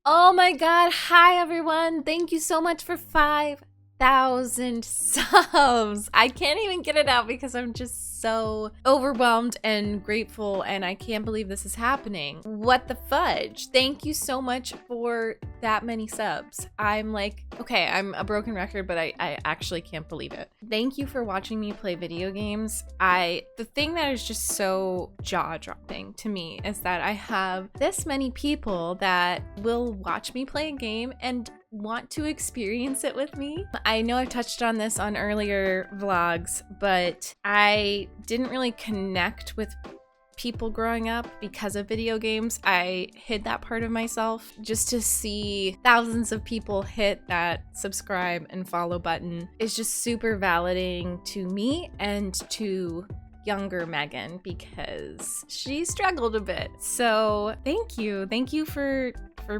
Oh my god, hi everyone. Thank you so much for 5,000 subs. I can't even get it out because I'm just so overwhelmed and grateful and I can't believe this is happening. What the fudge? Thank you so much for that many subs. I'm like, okay, I'm a broken record, but I actually can't believe it. Thank you for watching me play video games. The thing that is just so jaw-dropping to me is that I have this many people that will watch me play a game and want to experience it with me. I know I've touched on this on earlier vlogs, but I didn't really connect with people growing up because of video games. I hid that part of myself. Just to see thousands of people hit that subscribe and follow button is just super validating to me and to younger Megan because she struggled a bit. So thank you. Thank you for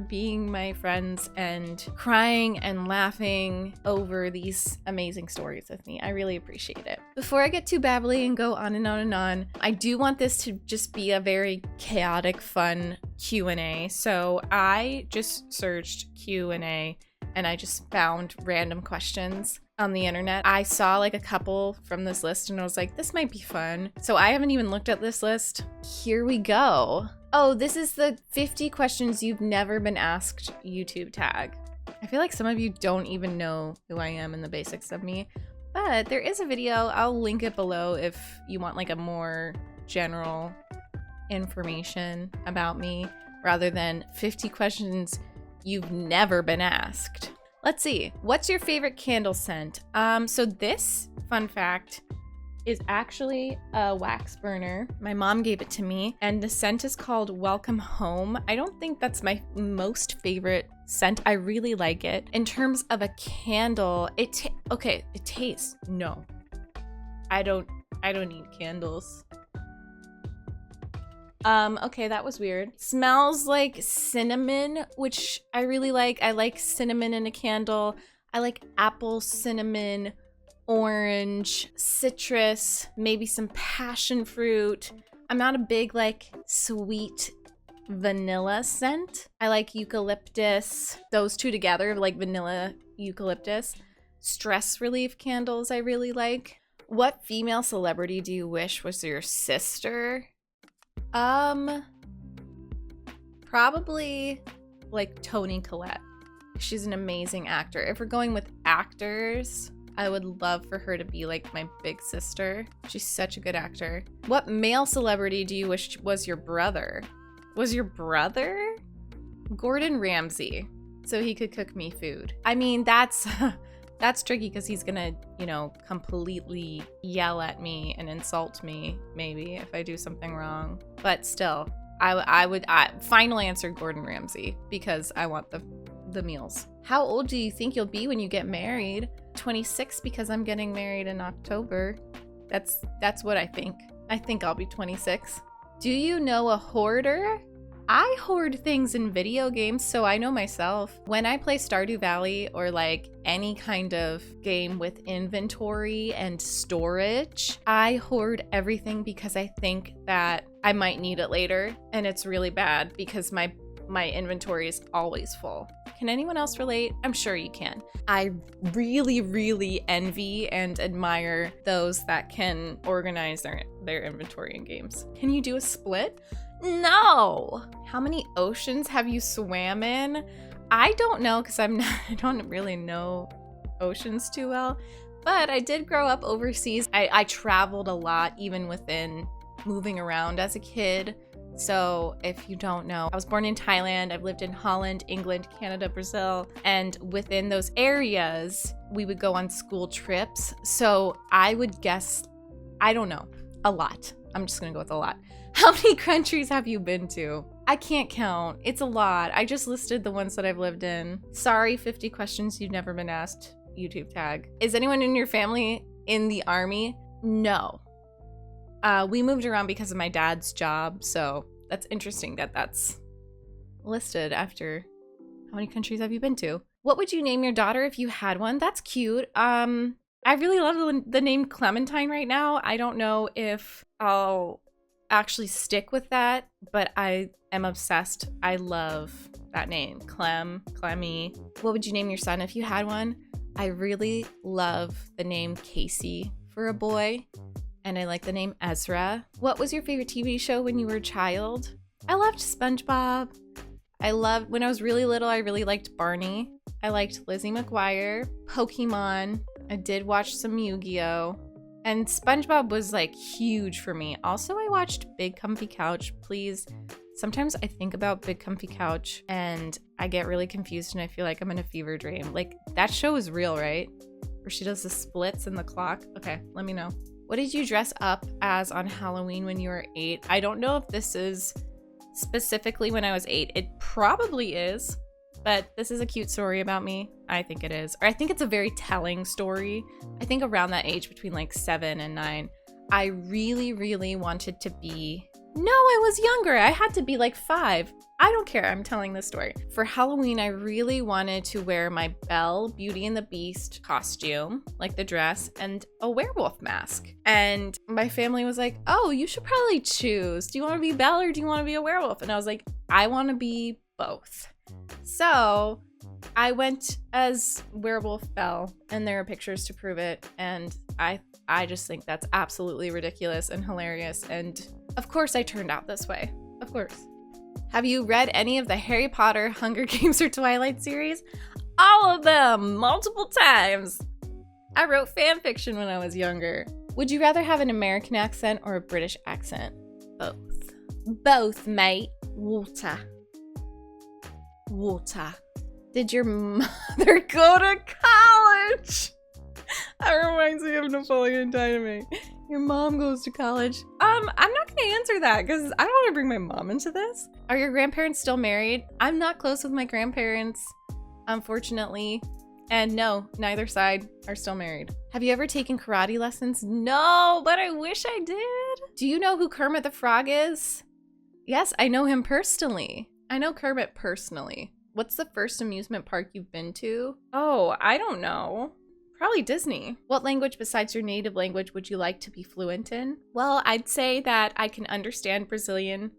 being my friends and crying and laughing over these amazing stories with me. I really appreciate it. Before I get too babbly and go on and on and on, I do want this to just be a very chaotic, fun Q&A. So I just searched Q&A and I just found random questions on the internet. I saw like a couple from this list and I was like, this might be fun. So I haven't even looked at this list. Here we go. Oh, this is the 50 questions you've never been asked YouTube tag. I feel like some of you don't even know who I am and the basics of me, but there is a video. I'll link it below if you want like a more general information about me rather than 50 questions you've never been asked. Let's see. What's your favorite candle scent? So this, fun fact, is actually a wax burner. My mom gave it to me and the scent is called Welcome Home. I don't think that's my most favorite scent. I really like it. In terms of a candle, it tastes. No. I don't need candles. Okay, that was weird. Smells like cinnamon, which I really like. I like cinnamon in a candle. I like apple, cinnamon, orange, citrus, maybe some passion fruit. I'm not a big like sweet vanilla scent. I like eucalyptus. Those two together, like vanilla, eucalyptus. Stress relief candles I really like. What female celebrity do you wish was your sister? Probably like Toni Collette. She's an amazing actor. If we're going with actors, I would love for her to be like my big sister. She's such a good actor. What male celebrity do you wish was your brother? Was your brother? Gordon Ramsay, so he could cook me food. I mean, that's tricky because he's gonna, you know, completely yell at me and insult me maybe if I do something wrong. But still, I would final answer Gordon Ramsay because I want the meals. How old do you think you'll be when you get married? 26 because I'm getting married in October. That's what I think. I think I'll be 26. Do you know a hoarder? I hoard things in video games, so I know myself. When I play Stardew Valley or like any kind of game with inventory and storage, I hoard everything because I think that I might need it later, and it's really bad because my inventory is always full. Can anyone else relate? I'm sure you can. I really, really envy and admire those that can organize their inventory in games. Can you do a split? No! How many oceans have you swam in? I don't know because I don't really know oceans too well, but I did grow up overseas. I traveled a lot even within moving around as a kid. So if you don't know, I was born in Thailand. I've lived in Holland, England, Canada, Brazil, and within those areas, we would go on school trips. So I would guess, I don't know, a lot. I'm just gonna go with a lot. How many countries have you been to? I can't count. It's a lot. I just listed the ones that I've lived in. Sorry, 50 questions you've never been asked. YouTube tag. Is anyone in your family in the army? No. We moved around because of my dad's job, so that's interesting that that's listed after how many countries have you been to? What would you name your daughter if you had one? That's cute. I really love the name Clementine right now. I don't know if I'll actually stick with that, but I am obsessed. I love that name. Clem, Clemmy. What would you name your son if you had one? I really love the name Casey for a boy, and I like the name Ezra. What was your favorite TV show when you were a child? I loved SpongeBob. When I was really little, I really liked Barney. I liked Lizzie McGuire, Pokemon. I did watch some Yu-Gi-Oh! And SpongeBob was like huge for me. Also, I watched Big Comfy Couch. Please, sometimes I think about Big Comfy Couch and I get really confused and I feel like I'm in a fever dream. Like, that show is real, right? Where she does the splits in the clock. Okay, let me know. What did you dress up as on Halloween when you were 8? I don't know if this is specifically when I was 8. It probably is, but this is a cute story about me. I think it is. Or I think it's a very telling story. I think around that age, between like 7 and 9, I really, really wanted to be... No, I was younger. I had to be like 5. I don't care. I'm telling this story. For Halloween, I really wanted to wear my Belle Beauty and the Beast costume, like the dress, and a werewolf mask. And my family was like, oh, you should probably choose. Do you want to be Belle or do you want to be a werewolf? And I was like, I want to be both. So I went as werewolf Belle, and there are pictures to prove it. And I just think that's absolutely ridiculous and hilarious. And of course I turned out this way. Of course. Have you read any of the Harry Potter, Hunger Games, or Twilight series? All of them, multiple times. I wrote fan fiction when I was younger. Would you rather have an American accent or a British accent? Both. Both, mate. Water. Water. Did your mother go to college? That reminds me of Napoleon Dynamite. Your mom goes to college. I'm not gonna answer that because I don't want to bring my mom into this. Are your grandparents still married? I'm not close with my grandparents, unfortunately. And no, neither side are still married. Have you ever taken karate lessons? No, but I wish I did. Do you know who Kermit the Frog is? Yes, I know him personally. I know Kermit personally. What's the first amusement park you've been to? Oh, I don't know. Probably Disney. What language besides your native language would you like to be fluent in? Well, I'd say that I can understand Brazilian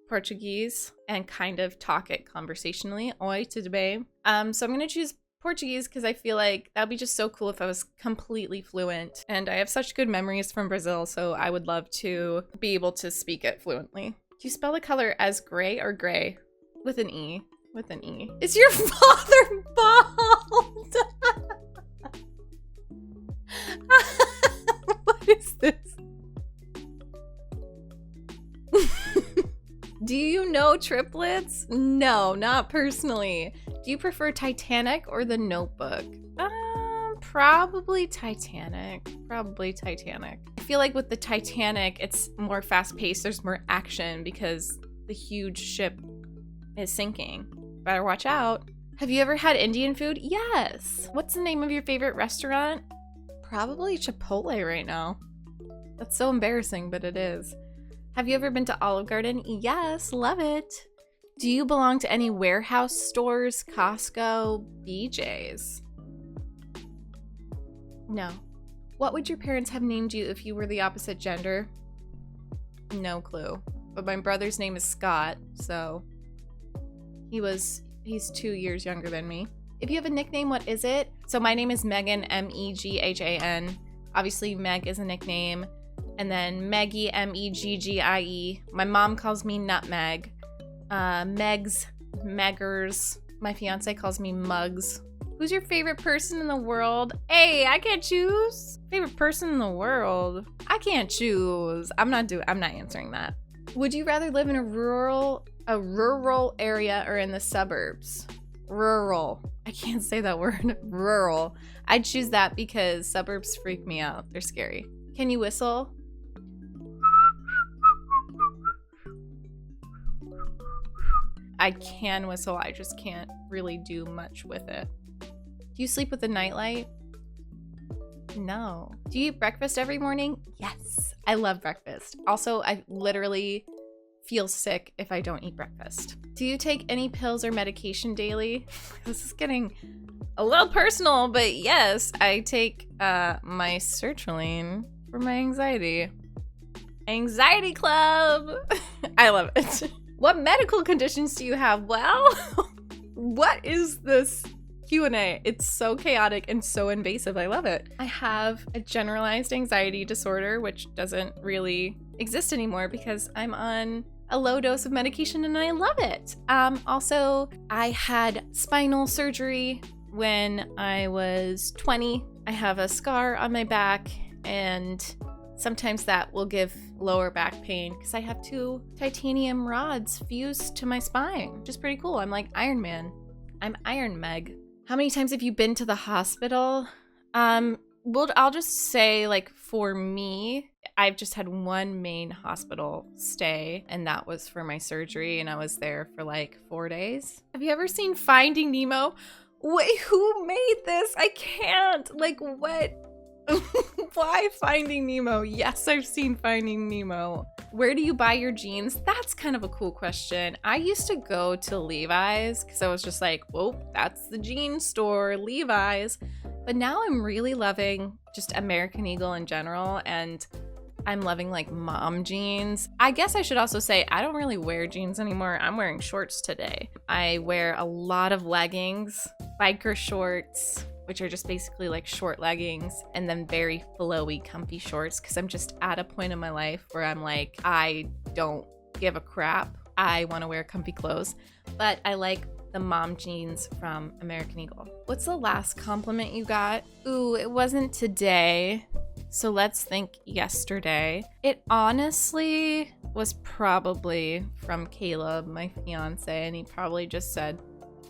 Portuguese and kind of talk it conversationally. Oi, tudo bem? So I'm gonna choose Portuguese because I feel like that'd be just so cool if I was completely fluent. And I have such good memories from Brazil, so I would love to be able to speak it fluently. Do you spell the color as gray or gray? With an E. With an E. Is your father bald? What is this? Do you know triplets? No, not personally. Do you prefer Titanic or The Notebook? Probably Titanic. Probably Titanic. I feel like with the Titanic, it's more fast-paced. There's more action because the huge ship is sinking. Better watch out. Have you ever had Indian food? Yes. What's the name of your favorite restaurant? Probably Chipotle right now. That's so embarrassing, but it is. Have you ever been to Olive Garden? Yes, love it. Do you belong to any warehouse stores, Costco, BJ's? No. What would your parents have named you if you were the opposite gender? No clue. But my brother's name is Scott, so he's 2 years younger than me. If you have a nickname, what is it? So my name is Megan, M-E-G-H-A-N. Obviously, Meg is a nickname. And then Meggie, M-E-G-G-I-E. My mom calls me Nutmeg. Megs, Meggers. My fiance calls me Mugs. Who's your favorite person in the world? Hey, I can't choose. Favorite person in the world? I can't choose. I'm not answering that. Would you rather live in a rural area or in the suburbs? Rural. I can't say that word. Rural. I'd choose that because suburbs freak me out. They're scary. Can you whistle? I can whistle. I just can't really do much with it. Do you sleep with a nightlight? No. Do you eat breakfast every morning? Yes. I love breakfast. Also, I literally feel sick if I don't eat breakfast. Do you take any pills or medication daily? This is getting a little personal, but yes, I take my sertraline for my anxiety. Anxiety club. I love it. What medical conditions do you have? Well, What is this Q&A? It's so chaotic and so invasive. I love it. I have a generalized anxiety disorder, which doesn't really exist anymore because I'm on a low dose of medication and I love it. Also, I had spinal surgery when I was 20. I have a scar on my back and sometimes that will give lower back pain because I have 2 titanium rods fused to my spine, which is pretty cool. I'm like Iron Man. I'm Iron Meg. How many times have you been to the hospital? I'll just say, like, for me, I've just had one main hospital stay, and that was for my surgery, and I was there for like 4 days. Have you ever seen Finding Nemo? Wait, who made this? I can't. Like, what? Why Finding Nemo? Yes, I've seen Finding Nemo. Where do you buy your jeans? That's kind of a cool question. I used to go to Levi's because I was just like, whoa, that's the jean store, Levi's. But now I'm really loving just American Eagle in general, and I'm loving like mom jeans. I guess I should also say I don't really wear jeans anymore. I'm wearing shorts today. I wear a lot of leggings, biker shorts, which are just basically like short leggings, and then very flowy, comfy shorts because I'm just at a point in my life where I'm like, I don't give a crap. I want to wear comfy clothes, but I like the mom jeans from American Eagle. What's the last compliment you got? Ooh, it wasn't today. So let's think yesterday. It honestly was probably from Caleb, my fiance, and he probably just said,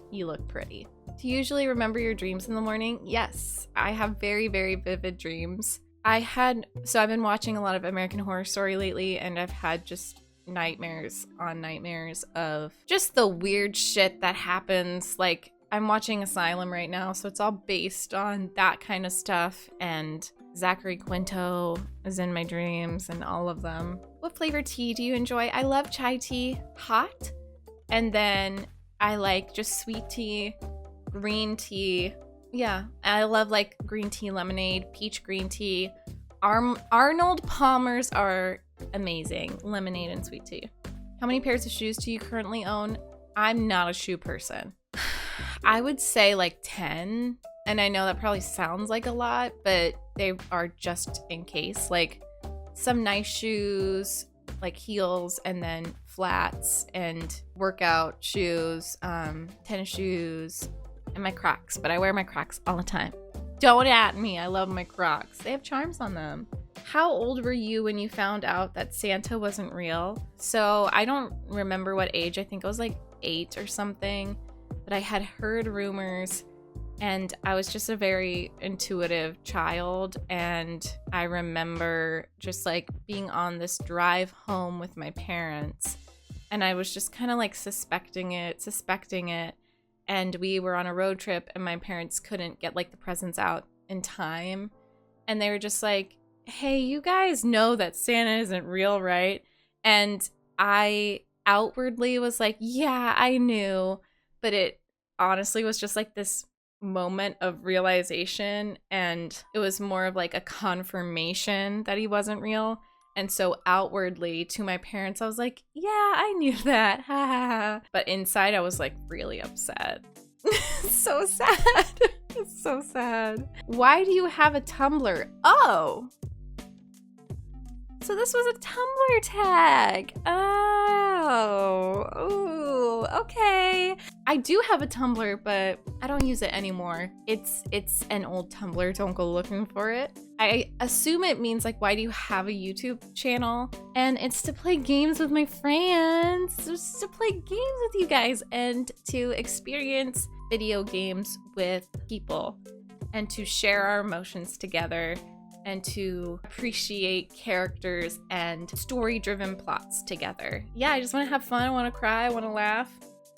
"You look pretty." Do you usually remember your dreams in the morning? Yes, I have very, very vivid dreams. I've been watching a lot of American Horror Story lately, and I've had just nightmares on nightmares of just the weird shit that happens. Like, I'm watching Asylum right now, so it's all based on that kind of stuff, and Zachary Quinto is in my dreams and all of them. What flavor tea do you enjoy? I love chai tea, hot, and then I like just sweet tea, green tea. Yeah, I love like green tea lemonade, peach green tea. Arnold Palmer's are amazing, lemonade and sweet tea. How many pairs of shoes do you currently own? I'm not a shoe person. I would say like 10. And I know that probably sounds like a lot, but they are just in case. Like some nice shoes, like heels, and then flats and workout shoes, tennis shoes, and my Crocs. But I wear my Crocs all the time. Don't at me. I love my Crocs. They have charms on them. How old were you when you found out that Santa wasn't real? So I don't remember what age. I think I was like 8 or something. But I had heard rumors. And I was just a very intuitive child, and I remember just like being on this drive home with my parents, and I was just kind of like suspecting it, and we were on a road trip, and my parents couldn't get like the presents out in time, and they were just like, hey, you guys know that Santa isn't real, right? And I outwardly was like, yeah, I knew, but it honestly was just like this moment of realization, and it was more of like a confirmation that he wasn't real. And so outwardly to my parents I was like, yeah, I knew that, ha ha ha. But inside I was like really upset. So sad. It's so sad. Why do you have a Tumblr? Oh, so this was a Tumblr tag. Oh, okay. I do have a Tumblr, but I don't use it anymore. It's an old Tumblr. Don't go looking for it. I assume it means like, why do you have a YouTube channel? And it's to play games with my friends. Just to play games with you guys and to experience video games with people and to share our emotions together and to appreciate characters and story-driven plots together. Yeah, I just want to have fun, I want to cry, I want to laugh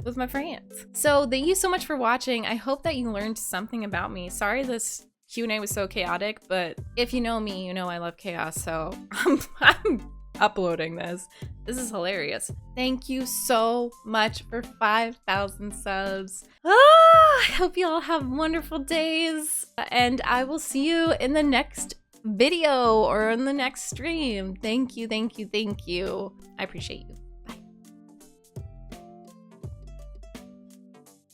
with my friends. So thank you so much for watching. I hope that you learned something about me. Sorry this Q&A was so chaotic, but if you know me, you know I love chaos, so I'm uploading this. This is hilarious. Thank you so much for 5,000 subs. I hope you all have wonderful days, and I will see you in the next video or in the next stream. Thank you, thank you, thank you. I appreciate you.